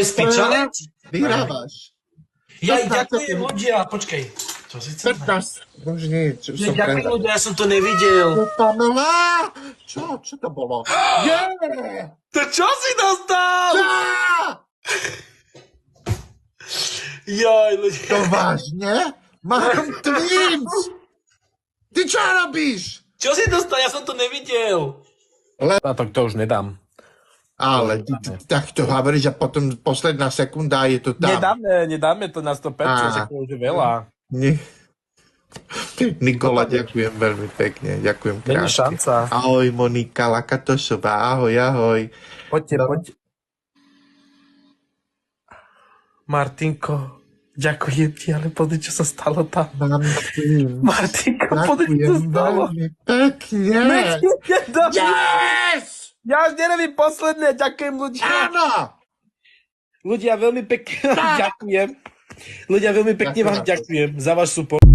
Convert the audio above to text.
Spičané? Vyhrávaš. Ja ďakujem ľudia, počkej. Čo si chcel? 15. Už nie, čo som Ďakujem ľudia, ja som to nevidel. Čo to bolo? Yeah! To čo si dostal? Jaj, ľudia. To vážne? Mám twins! Ty čo robíš? Čo si dostal? Ja som to nevidel. A tak to už nedám. Ale tak to hovoríš a potom posledná sekunda je to tam. Nedáme to na 100%, že to už je veľa. Nikola, ďakujem veľmi pekne. Ďakujem Není krásne. šanca. Ahoj Monika Lakatošová, ahoj. Poďte. Martinko, ďakujem ti, ale pozri, čo sa stalo tam. Martinko, pozri, čo sa stalo. Veľmi pekne. Yes! Ja už nerobím posledné, ďakujem ľudia. Áno! Ľudia, veľmi pekne vám ďakujem. Ľudia, veľmi pekne vám ďakujem za váš support.